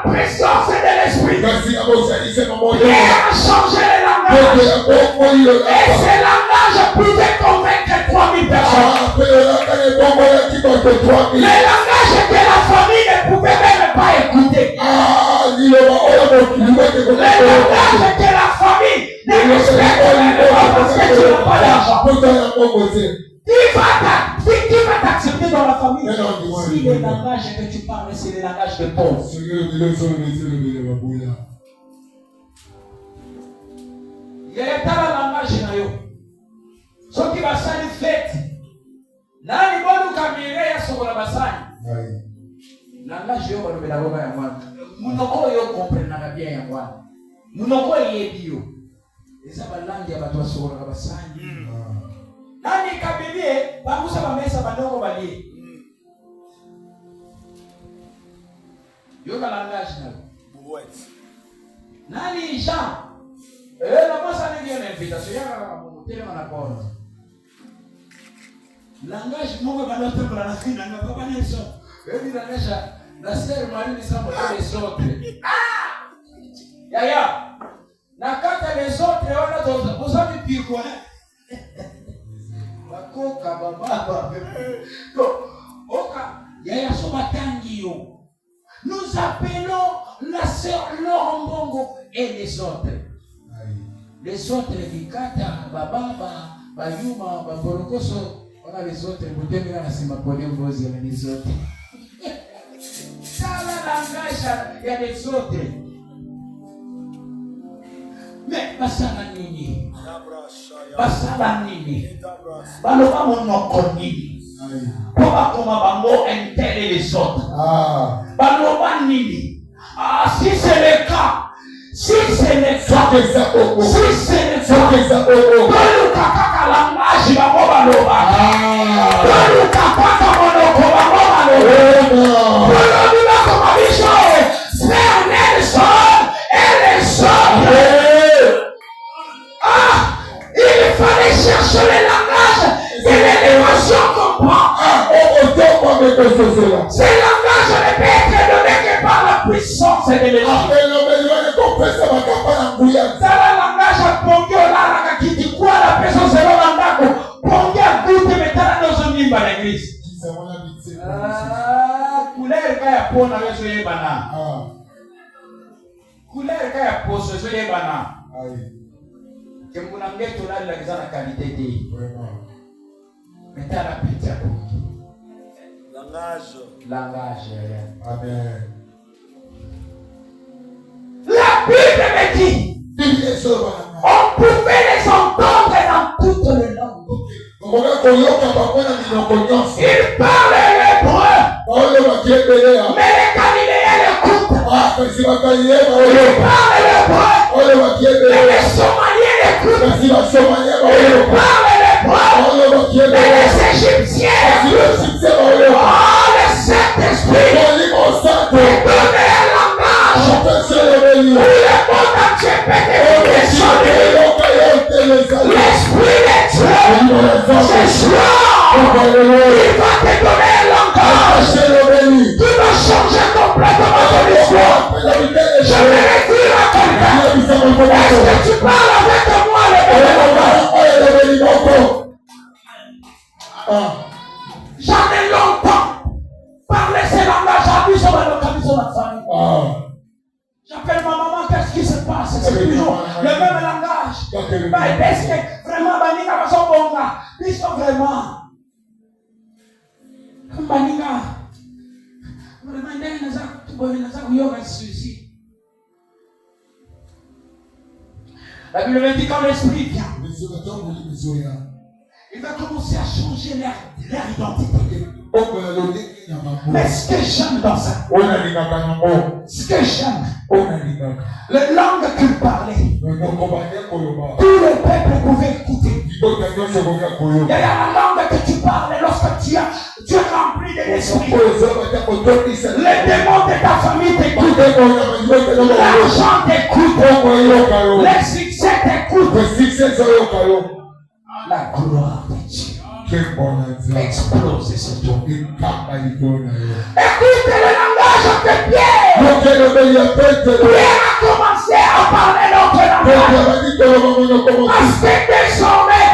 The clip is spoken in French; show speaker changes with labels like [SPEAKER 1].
[SPEAKER 1] présence de l'esprit. Pierre a changé les langages. Et ces langages pouvaient convaincre 3000 personnes. Les langages que la famille ne pouvait même pas écouter. Les langages que la famille ne respecte même pas parce que tu n'as pas d'argent. Qui va t'accepter dans la famille? Si les langages que tu parles, c'est les langages de pauvres. Il y a un langage na yo. Ce qui va s'en fait. Nani bonu kamire ya sokola basani. Langage yo bano bela boba ya mwana. Munoko yo comprendre bien ya mwana. Munoko yebi yo. Eza balangi ya bato sokola basani. Nani kabibie bamusa bamesa bandoko bali. Yo ka langage na. Nani Jean? Na passa ninguém na invitation. Ya motele na porta. Langage mungu banota para na fina na baba Nelson. Wewe unanesha na seri mwalimu sana kwa zote. Ya. Na kata les autres wana toza. Usabi piko Bakoka baba. Oka ya soba tangio. Nous appelons la sœur Laurent Mbongo et les autres. Les autres Vikata, Bababa, Bayuma, Baborokoso, on a les autres, vous devez la Simapolé, vous avez les autres. Ça, le langage, il y a des autres. Mais, Basala Nini, Baloba Monoko Nini, Poma Koma Bango, Intel et les autres. Baloba Nini. Si c'est le cas, si c'est le cas, Baluka Kaka langage, Baboba Loba. Baluka Kaka Monoko, Baboba Loba. Baluka Kaka Bichon, Frère Nelson et les autres. Il fallait chercher les langages que l'élévation comprend. Ces langages ne peuvent être donnés que par la puissance de l'esprit. C'est le langage à Pongyo, là, qui dit quoi la personne c'est l'endako. Pongyo a goûté maintenant dans un limbe à l'église. Couleur kaya pona wezo yebana. Couleur kaya poso wezo yebana. Kemuna ngeto la la qualité de. Maintenant la pitié. Langage. Amen. La Bible me dit, on pouvait les entendre dans toutes les langues. Ils parlent l'hébreu, mais les Galiléens l'écoutent. Ils parlent l'hébreu, mais les Somaliens l'écoutent. Ils parlent l'hébreu, mais les Égyptiens l'écoutent. Le Saint-Esprit nous donne un langage où le monde entier peut descendre. L'Esprit de Dieu, ce soir, il va te donner un langage qui va changer complètement ton histoire. Je vais le dire à quelqu'un. Est-ce que tu parles avec moi le J'en ai longtemps parlé ces langages à lui sur ma famille. J'appelle ma maman, qu'est-ce qui se passe? C'est toujours le même langage. Est-ce que vraiment Baninga va son bon gars? Ils sont vraiment. Baninga. Vraiment, il y a un suicide. La Bible me dit quand l'esprit vient, il va commencer à changer leur identité. Mais ce que j'aime dans ça, ce que j'aime, les langues qu'il parlait, tout le peuple pouvait écouter. Il y a la langue que tu parles lorsque tu es rempli de l'esprit. Les démons de ta famille t'écoutent. L'argent t'écoute. Les succès t'écoutent. La gloire de Dieu explose sur toi. Écoute le langage de Pierre. Pierre a commencé à parler l'autre langage. Parce que désormais,